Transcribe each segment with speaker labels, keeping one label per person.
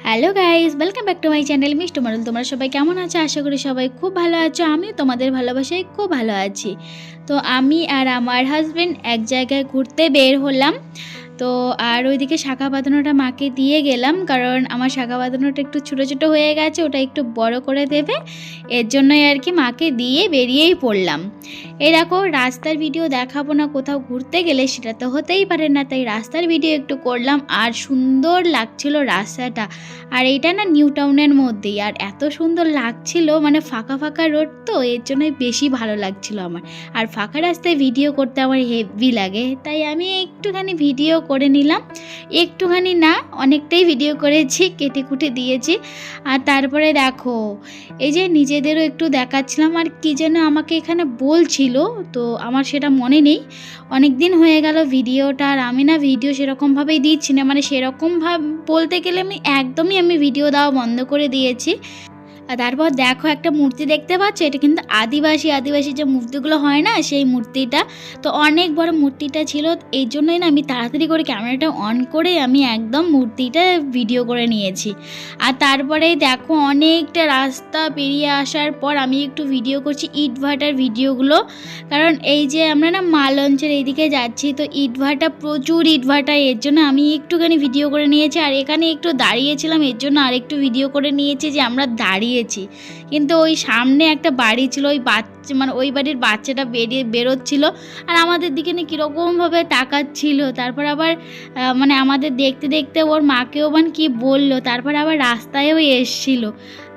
Speaker 1: Hello guys, welcome back to my channel Mishtu model. তোমরা সবাই কেমন আছো? আশা করি সবাই খুব ভালো আছো। আমিও তোমাদের ভালোবাসায় খুব ভালো আছি। তো আমি আর আমার হাজব্যান্ড এক জায়গায় ঘুরতে বের হলাম। তো আর ওইদিকে শাঁখা বাঁধানোটা মাকে দিয়ে গেলাম, কারণ আমার শাঁখা বাঁধানোটা একটু ছোটো ছোটো হয়ে গেছে, ওটা একটু বড় করে দেবে, এর জন্যই আর কি মাকে দিয়ে বেরিয়েই পড়লাম। এই দেখো, রাস্তার ভিডিও দেখাবো না কোথাও ঘুরতে গেলে, সেটা তো হতেই পারে না, তাই রাস্তার ভিডিও একটু করলাম। আর সুন্দর লাগছিল রাস্তাটা, আর এইটা না নিউ টাউনের মধ্যেই, আর এত সুন্দর লাগছিল, মানে ফাঁকা ফাঁকা রোড, তো এর জন্যই বেশি ভালো লাগছিল আমার। আর ফাঁকা রাস্তায় ভিডিও করতে আমার হেভি লাগে, তাই আমি একটুখানি ভিডিও করে নিলাম। একটুখানি না, অনেকটাই ভিডিও করেছি, কেটে কুটে দিয়েছি। আর তারপরে দেখো, এই যে নিজেদেরও একটু দেখাচ্ছিলাম, আর কী যেন আমাকে এখানে বলছিল, তো আমার সেটা মনে নেই। অনেক দিন হয়ে গেল ভিডিওটা, আর আমি না ভিডিও সেরকমভাবেই দিচ্ছি না, মানে সেরকমভাবে বলতে গেলে আমি ভিডিও দেওয়া বন্ধ করে দিয়েছি। আর তারপর দেখো, একটা মূর্তি দেখতে পাচ্ছ, এটা কিন্তু আদিবাসী যে মূর্তিগুলো হয় না, সেই মূর্তিটা। তো অনেক বড় মূর্তিটা ছিল, এই জন্যই না আমি তাড়াতাড়ি করে ক্যামেরাটা অন করে আমি একদম মূর্তিটা ভিডিও করে নিয়েছি। আর তারপরে দেখো, অনেকটা রাস্তা পেরিয়ে আসার পর আমি একটু ভিডিও করছি ইটভাটার ভিডিওগুলো, কারণ এই যে আমরা না মালঞ্চের এইদিকে যাচ্ছি, তো ইটভাটা, প্রচুর ইটভাটা, এর জন্য আমি একটুখানি ভিডিও করে নিয়েছি। আর এখানে একটু দাঁড়িয়েছিলাম, এর জন্য আরেকটু ভিডিও করে নিয়েছি যে আমরা দাঁড়িয়ে। কিন্তু ওই সামনে একটা বাড়ি ছিল, ওই বাচ্চা, মানে ওই বাড়ির বাচ্চাটা বেরোচ্ছিল, আর আমাদের দিকে না কীরকমভাবে তাকাচ্ছিল। তারপর আবার মানে আমাদের দেখতে দেখতে ওর মাকেও কি বললো, তারপর আবার রাস্তায়ও এসছিল।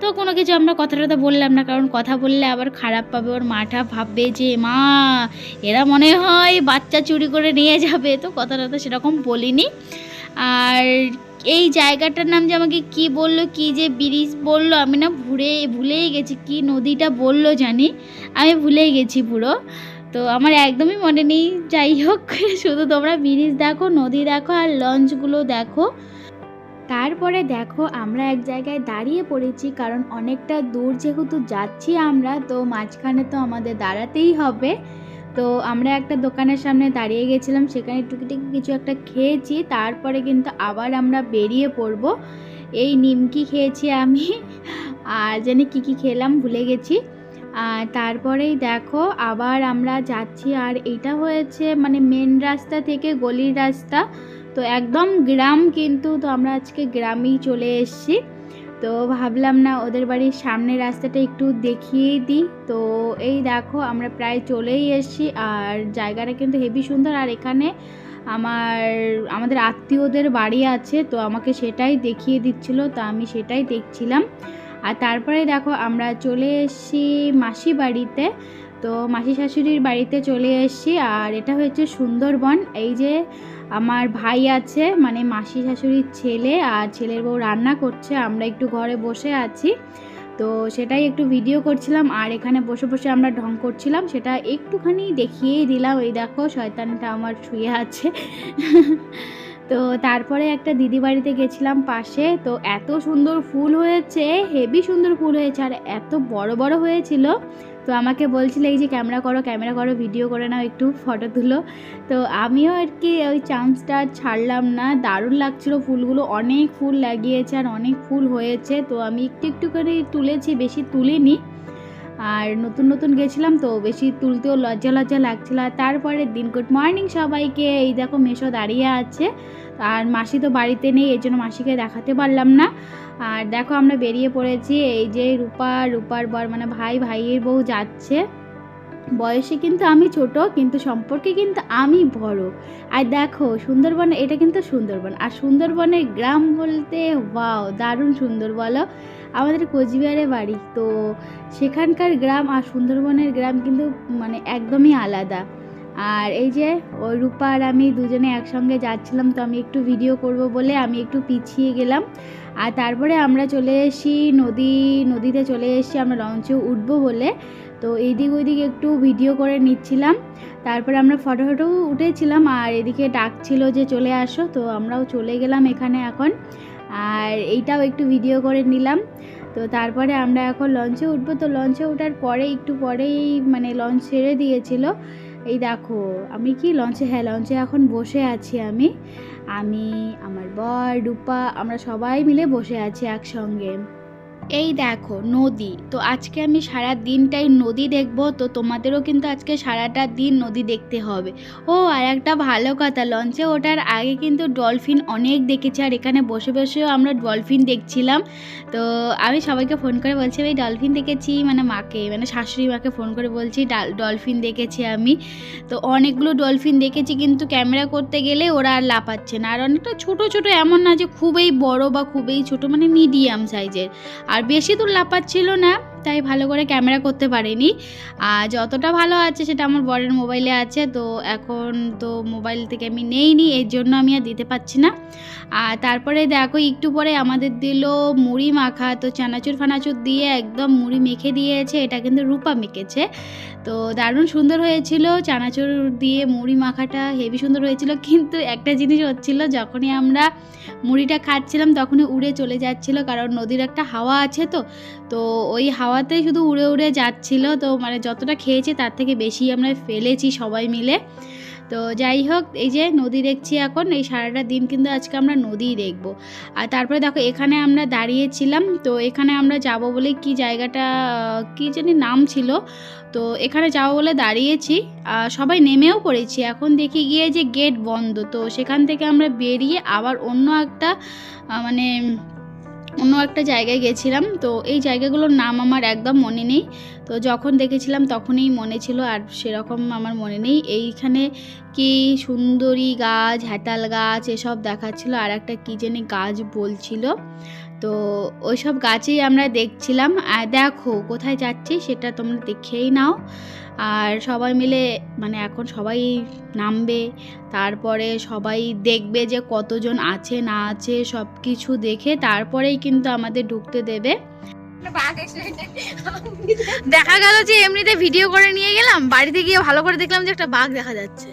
Speaker 1: তো কোনো কিছু আমরা কথাটা বললাম না, কারণ কথা বললে আবার খারাপ পাবে, ওর মাটা ভাববে যে মা এরা মনে হয় বাচ্চা চুরি করে নিয়ে যাবে, তো কথাটা তো সেরকম বলিনি। আর এই জায়গাটার নাম যে আমাকে কি বললো, কি যে ব্রিজ বললো, আমি না ভুলেই গেছি, কি নদীটা বললো জানি, আমি ভুলেই গেছি পুরো। তো আমার একদমই মনে নেই। যাই হোক, শুধু তোমরা ব্রিজ দেখো, নদী দেখো, আর লঞ্চগুলো দেখো। তারপরে দেখো, আমরা এক জায়গায় দাঁড়িয়ে পড়েছি, কারণ অনেকটা দূর যেহেতু যাচ্ছি আমরা, তো মাঝখানে তো আমাদের দাঁড়াতেই হবে। তো আমরা একটা দোকানের সামনে দাঁড়িয়ে গেছিলাম, সেখানে টুকিটাকি কিছু একটা খেয়েছি, তারপরে কিন্তু আবার আমরা বেরিয়ে পড়ব। এই নিমকি খেয়েছি আমি, আর জানি কী খেলাম ভুলে গেছি। আর তারপরেই দেখো আবার আমরা যাচ্ছি, আর এটা হয়েছে মানে মেন রাস্তা থেকে গলির রাস্তা, তো একদম গ্রাম কিন্তু। তো আমরা আজকে গ্রামেই চলে এসেছি, তো ভাবলাম না ওদের বাড়ির সামনের রাস্তাটা একটু দেখিয়েই দিই। তো এই দেখো, আমরা প্রায় চলেই এসেছি, আর জায়গাটা কিন্তু হেবি সুন্দর। আর এখানে আমাদের আত্মীয়দের বাড়ি আছে, তো আমাকে সেটাই দেখিয়ে দিচ্ছিল, তো আমি সেটাই দেখছিলাম। আর তারপরে দেখো, আমরা চলে এসেছি মাসি বাড়িতে, তো মাসি শাশুড়ির বাড়িতে চলে এসেছি। আর এটা হচ্ছে সুন্দরবন। এই যে আমার ভাই আছে, মানে মাসি শাশুড়ির ছেলে, আর ছেলের বউ রান্না করছে, আমরা একটু ঘরে বসে আছি, তো সেটাই একটু ভিডিও করছিলাম। আর এখানে বসে বসে আমরা ঢং করছিলাম, সেটা একটুখানি দেখিয়েই দিলাম। এই দেখো, শয়তানটা আমার শুয়ে আছে। তো তারপরে একটা দিদি বাড়িতে গেছিলাম পাশে, তো এত সুন্দর ফুল হয়েছে, হেভি সুন্দর ফুল হয়েছে, আর এত বড় বড় হয়েছিল। তো আমাকে বলছিল এই যে ক্যামেরা করো, ভিডিও করে নাও, একটু ফটো তুলো। তো আমিও আর কি ওই চান্সটা ছাড়লাম না, দারুণ লাগছিল ফুলগুলো, অনেক ফুল লাগিয়েছে আর অনেক ফুল হয়েছে। তো আমি একটু একটু করে তুলেছি, বেশি তুলিনি। আর নতুন গেছিলাম, তো বেশি তুলতেও লজ্জা লাগছিল। আর তারপরের দিন, গুড মর্নিং সবাইকে। এই দেখো, মেশো দাঁড়িয়ে আছে, আর মাসি তো বাড়িতে নেই, এর জন্য মাসিকে দেখাতে পারলাম না। আর দেখো, আমরা বেরিয়ে পড়েছি। এই যে রূপার বর, মানে ভাইয়ের বউ যাচ্ছে। বয়সে কিন্তু আমি ছোট, কিন্তু সম্পর্কে কিন্তু আমি বড়। আর দেখো, সুন্দরবন, এটা কিন্তু সুন্দরবন, আর সুন্দরবনের গ্রাম বলতে ওয়াও, দারুণ সুন্দর বলো। আমাদের কোচবিহারে বাড়ি, তো সেখানকার গ্রাম আর সুন্দরবনের গ্রাম কিন্তু মানে একদমই আলাদা। আর এই যে ওই রূপা আর আমি দুজনে একসঙ্গে যাচ্ছিলাম, তো আমি একটু ভিডিও করব বলে আমি একটু পিছিয়ে গেলাম। আর তারপরে আমরা চলে এসেছি নদীতে চলে এসেছি, আমরা লঞ্চে উঠবো বলে। তো এইদিক ওইদিক একটু ভিডিও করে নিচ্ছিলাম, তারপরে আমরা ফটো উঠেছিলাম। আর এদিকে ডাকছিল যে চলে আসো, তো আমরাও চলে গেলাম এখানে এখন। আর এইটাও একটু ভিডিও করে নিলাম। তো তারপরে আমরা এখন লঞ্চে উঠবো। তো লঞ্চে ওঠার পরে একটু পরেই মানে লঞ্চ ছেড়ে দিয়েছিল, এই দেখো আমি কি লঞ্চে, হ্যাঁ লঞ্চে এখন বসে আছি। আমি আমার বর রূপা আমরা সবাই মিলে বসে আছি একসঙ্গে। এই দেখো নদী, তো আজকে আমি সারা দিনটাই নদী দেখব, তো তোমাদেরও কিন্তু আজকে সারাটা দিন নদী দেখতে হবে। ও আর একটা ভালো কথা, লঞ্চে ওঠার আগে কিন্তু ডলফিন অনেক দেখেছি, আর এখানে বসে বসেও আমরা ডলফিন দেখছিলাম। তো আমি সবাইকে ফোন করে বলছি এই ডলফিন দেখেছি, মানে মাকে, মানে শাশুড়ি মাকে ফোন করে বলছি ডলফিন দেখেছি আমি। তো অনেকগুলো ডলফিন দেখেছি, কিন্তু ক্যামেরা করতে গেলে ওরা আর লাফাচ্ছে না। আর অনেকটা ছোটো ছোটো, এমন না যে খুবই বড় বা খুবই ছোট, মানে মিডিয়াম সাইজের, আর বেশি দূর লাফাচ্ছিল না, তাই ভালো করে ক্যামেরা করতে পারিনি। আর যতটা ভালো আছে সেটা আমার বরের মোবাইলে আছে, তো এখন তো মোবাইল থেকে আমি নেইনি, এর জন্য আমি আর দিতে পারছি না। আর তারপরে দেখো একটু পরে আমাদের দিল মুড়ি মাখা, তো চানাচুর ফানাচুর দিয়ে একদম মুড়ি মেখে দিয়েছে, এটা কিন্তু রূপা মেখেছে। তো দারুণ সুন্দর হয়েছিল, চানাচুর দিয়ে মুড়ি মাখাটা হেভি সুন্দর হয়েছিল। কিন্তু একটা জিনিস হচ্ছিল, যখনই আমরা মুড়িটা খাচ্ছিলাম তখনই উড়ে চলে যাচ্ছিল, কারণ নদীর একটা হাওয়া আছে, তো ওই হাওয়াতেই শুধু উড়ে উড়ে যাচ্ছিল। তো মানে যতটা খেয়েছি তার থেকে বেশি আমরা ফেলেছি সবাই মিলে। তো যাই হোক, এই যে নদী দেখছি এখন, এই সারাটা দিন কিন্তু আজকে আমরা নদীই দেখব। আর তারপরে দেখো এখানে আমরা দাঁড়িয়েছিলাম, তো এখানে আমরা যাব বলে, কি জায়গাটা কি জানি নাম ছিল, তো এখানে যাবো বলে দাঁড়িয়েছি, সবাই নেমেও পড়েছি। এখন দেখি গিয়ে যে গেট বন্ধ, তো সেখান থেকে আমরা বেরিয়ে আবার অন্য একটা জায়গায় গেছিলাম। তো এই জায়গাগুলোর নাম আমার একদম মনে নেই, তো যখন দেখেছিলাম তখনই মনে ছিল, আর সেরকম আমার মনে নেই। এইখানে কি সুন্দরী গাছ, হ্যাতাল গাছ এসব দেখাচ্ছিল, আর একটা কী জানি গাছ বলছিল, তো ওই সব গাছেই আমরা দেখছিলাম। আর দেখো কোথায় যাচ্ছি সেটা তোমরা দেখেই নাও। আর সবাই মিলে মানে এখন সবাই নামবে, তারপরে সবাই দেখবে যে কতজন আছে না আছে, সব কিছু দেখে তারপরেই কিন্তু আমাদের ঢুকতে দেবে। দেখা গেল যে এমনিতে ভিডিও করে নিয়ে গেলাম, বাড়িতে গিয়ে ভালো করে দেখলাম যে একটা বাঘ দেখা যাচ্ছে।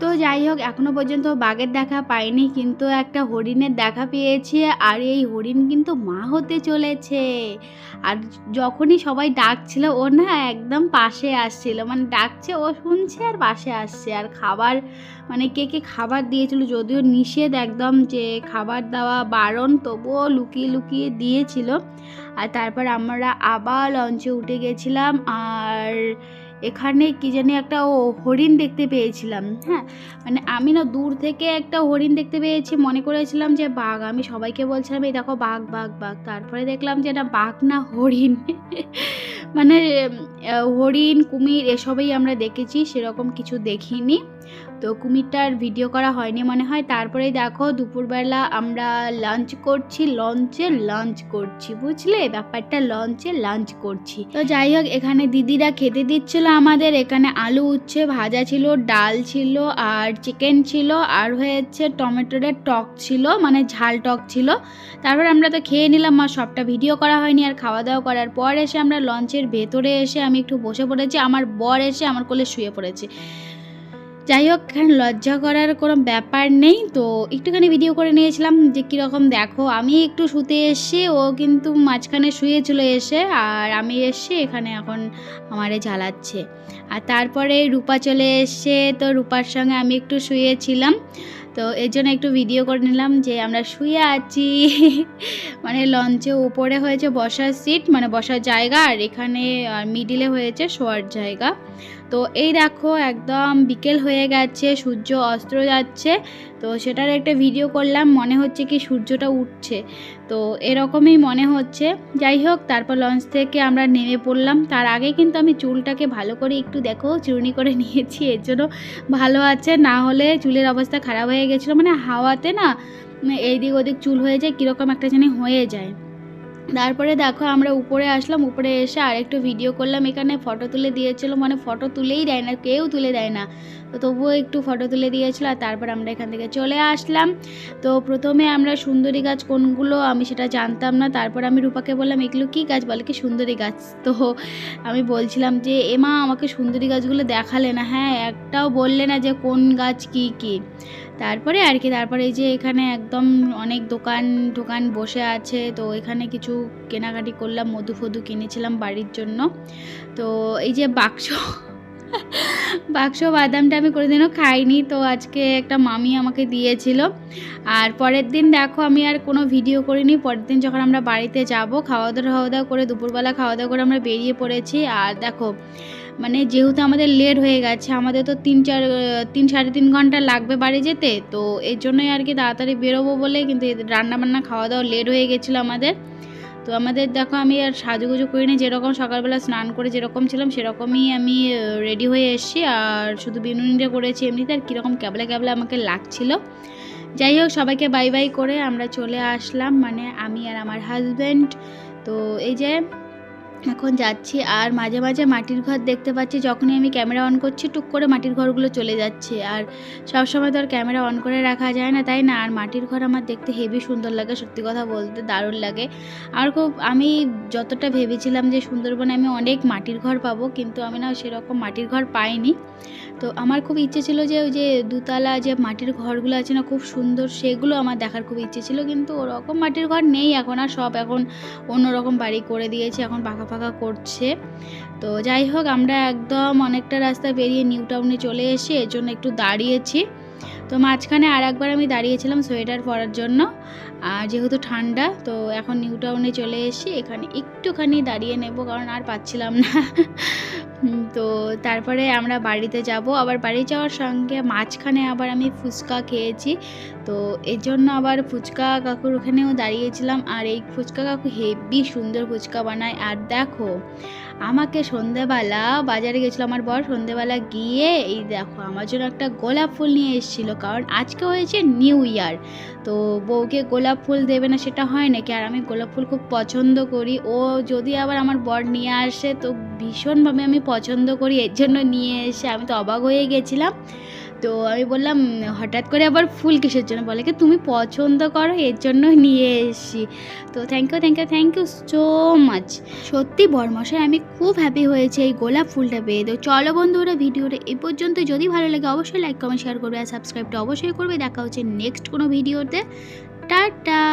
Speaker 1: তো যাই হোক, এখনো পর্যন্ত বাঘের দেখা পাইনি, কিন্তু একটা হরিণের দেখা পেয়েছি, আর এই হরিণ কিন্তু মা হতে চলেছে। আর যখনই সবাই ডাকছিল, ও না একদম পাশে আসছিল, মানে ডাকছে ও শুনছে আর পাশে আসছে। আর খাবার মানে কে কে খাবার দিয়েছিল, যদিও নিষেধ একদম যে খাবার দেওয়া বারণ, তবুও লুকিয়ে লুকিয়ে দিয়েছিল। আর তারপর আমরা আবার লঞ্চে উঠে গেছিলাম, আর এখানে কি জানি একটা হরিণ দেখতে পেয়েছিলাম। হ্যাঁ, মানে আমি না দূর থেকে একটা হরিণ দেখতে পেয়েছি, মনে করেছিলাম যে বাঘ। আমি সবাইকে বলছিলাম এই দেখো বাঘ বাঘ বাঘ, তারপরে দেখলাম যে এটা বাঘ না, হরিণ। মানে হরিণ, কুমির এসবই আমরা দেখেছি, সেরকম কিছু দেখিনি। তো কুমিরটার ভিডিও করা হয়নি মনে হয়। তারপরে দেখো দুপুরবেলা আমরা লঞ্চ করছি, বুঝলে ব্যাপারটা, লঞ্চে লাঞ্চ করছি। তো যাই হোক, এখানে দিদিরা খেতে দিচ্ছিল আমাদের। এখানে আলু উচ্ছে ভাজা ছিল, ডাল ছিল, আর চিকেন ছিল, আর হয়েছে টমেটোর টক ছিল, মানে ঝাল টক ছিল। তারপর আমরা তো খেয়ে নিলাম, আর সবটা ভিডিও করা হয়নি। আর খাওয়া দাওয়া করার পর এসে আমরা লঞ্চের ভেতরে এসে আমি একটু বসে পড়েছি, আমার বর এসে আমার কোলে শুয়ে পড়েছে। যাই হোক, এখানে লজ্জা করার কোনো ব্যাপার নেই, তো একটুখানি ভিডিও করে নিয়েছিলাম যে কীরকম দেখো। আমি একটু শুতে এসে, ও কিন্তু মাঝখানে শুয়েছিল এসে, আর আমি এসে এখানে এখন আমারে জ্বালাচ্ছে। আর তারপরে রূপা চলে এসে, তো রূপার সঙ্গে আমি একটু শুয়েছিলাম, তো এর জন্য একটু ভিডিও করে নিলাম যে আমরা শুয়ে আছি। মানে লঞ্চে উপরে হয়েছে বসার সিট, মানে বসার জায়গা, আর এখানে মিডিলে হয়েছে শোয়ার জায়গা। তো এই দেখো একদম বিকেল হয়ে গেছে, সূর্য অস্ত যাচ্ছে, তো সেটার একটা ভিডিও করলাম। মনে হচ্ছে কি সূর্যটা উঠছে, তো এরকমই মনে হচ্ছে। যাই হোক, তারপর লঞ্চ থেকে আমরা নেমে পড়লাম। তার আগে কিন্তু আমি চুলটাকে ভালো করে একটু দেখো চূর্ণি করে নিয়েছি, এর জন্য ভালো আছে, না হলে চুলের অবস্থা খারাপ হয়ে গেছিলো। মানে হাওয়াতে না এইদিক ওদিক চুল হয়ে যায়, কীরকম একটা জানি হয়ে যায়। তারপরে দেখো আমরা উপরে আসলাম, উপরে এসে আরেকটু ভিডিও করলাম। এখানে ফটো তুলে দিয়েছিল, মানে ফটো তুলেই দেয় না, কেউ তুলে দেয় না, তো তবুও একটু ফটো তুলে দিয়েছিল। আর তারপর আমরা এখান থেকে চলে আসলাম। তো প্রথমে আমরা সুন্দরী গাছ কোনগুলো আমি সেটা জানতাম না, তারপর আমি রূপাকে বললাম এগুলো কী গাছ, বলে কি সুন্দরী গাছ। তো আমি বলছিলাম যে এমা আমাকে সুন্দরী গাছগুলো দেখালে না, হ্যাঁ একটাও বললে না যে কোন গাছ কী কী। তারপরে আর কি, তারপরে এই যে এখানে একদম অনেক দোকান বসে আছে, তো এখানে কিছু কেনাকাটি করলাম, মধু ফধু কিনেছিলাম বাড়ির জন্য। তো এই যে বাক্স বাদামটা আমি কোনোদিনও খাইনি, তো আজকে একটা মামি আমাকে দিয়েছিল। আর পরের দিন দেখো আমি আর কোনো ভিডিও করিনি। পরের দিন যখন আমরা বাড়িতে যাব, খাওয়া দাওয়া করে দুপুরবেলা খাওয়া দাওয়া করে আমরা বেরিয়ে পড়েছি। আর দেখো মানে যেহেতু আমাদের লেট হয়ে গেছে, আমাদের তো 3-3.5 ঘন্টা লাগবে বাড়ি যেতে, তো এর জন্যই আর কি তাড়াতাড়ি বেরোবো বলে, কিন্তু রান্নাবান্না খাওয়া দাওয়া লেট হয়ে গেছিলো আমাদের। তো আমাদের দেখো আমি আর সাজুগুজু করিনি, যেরকম সকালবেলা স্নান করে যেরকম ছিলাম সেরকমই আমি রেডি হয়ে এসেছি। আর শুধু বিনুনিটা করেছি এমনিতে, আর কীরকম ক্যাবলা ক্যাবলা আমাকে লাগছিল। যাই হোক, সবাইকে বাই বাই করে আমরা চলে আসলাম, মানে আমি আর আমার হাজব্যান্ড। তো এই যে এখন যাচ্ছি, আর মাঝে মাঝে মাটির ঘর দেখতে পাচ্ছি, যখনই আমি ক্যামেরা অন করছি টুক করে মাটির ঘরগুলো চলে যাচ্ছে। আর সবসময় তো আর ক্যামেরা অন করে রাখা যায় না, তাই না? আর মাটির ঘর আমার দেখতে হেভি সুন্দর লাগে, সত্যি কথা বলতে দারুণ লাগে। আর আমি যতটা ভেবেছিলাম যে সুন্দরবনে আমি অনেক মাটির ঘর পাবো, কিন্তু আমি না সেরকম মাটির ঘর পাইনি। তো আমার খুব ইচ্ছে ছিল যে ওই যে দুতলা যে মাটির ঘরগুলো আছে না, খুব সুন্দর, সেগুলো আমার দেখার খুব ইচ্ছে ছিল, কিন্তু ওরকম মাটির ঘর নেই এখন আর, সব এখন অন্যরকম বাড়ি করে দিয়েছে, এখন পাকা পাকা করছে। তো যাই হোক, আমরা একদম অনেকটা রাস্তা পেরিয়ে নিউ টাউনে চলে এসে এর জন্য একটু দাঁড়িয়েছি। তো মাঝখানে আর একবার আমি দাঁড়িয়েছিলাম সোয়েটার পরার জন্য, আর যেহেতু ঠান্ডা, তো এখন নিউ টাউনে চলে এসে এখানে একটুখানি দাঁড়িয়ে নেব, কারণ আর পাচ্ছিলাম না। তো তারপরে আমরা বাড়িতে যাব। আবার বাড়ি যাওয়ার সঙ্গে মাঝখানে আবার আমি ফুচকা খেয়েছি, তো এর জন্য আবার ফুচকা কাকুর ওখানেও দাঁড়িয়েছিলাম। আর এই ফুচকা কাকু হেভি সুন্দর ফুচকা বানায়। আর দেখো আমাকে সন্ধেবেলা বাজারে গেছিলো আমার বর, সন্ধেবেলা গিয়ে এই দেখো আমার জন্য একটা গোলাপ ফুল নিয়ে এসেছিলো, কারণ আজকে হয়েছে নিউ ইয়ার। তো বউকে গোলাপ ফুল দেবে না সেটা হয় নাকি? আর আমি গোলাপ ফুল খুব পছন্দ করি, ও যদি আবার আমার বর নিয়ে আসে তো ভীষণভাবে আমি পছন্দ করি, এর জন্য নিয়ে এসে আমি তো অবাক হয়ে গেছিলাম। তো আমি বললাম হঠাৎ করে আবার ফুল কিসের জন্য? বলে কি তুমি পছন্দ করো এর জন্য নিয়ে এসেছি। তো থ্যাংক ইউ সো মাচ। সত্যি বরমশাই আমি খুব হ্যাপি হয়েছে এই গোলাপ ফুলটা পেয়ে। তো চলো বন্ধুরা, ভিডিওটা এই পর্যন্ত। যদি ভালো লাগে অবশ্যই লাইক কমেন্ট শেয়ার করবে, আর সাবস্ক্রাইবটা অবশ্যই করবে। দেখা হচ্ছে নেক্সট কোনো ভিডিওতে। টাটা।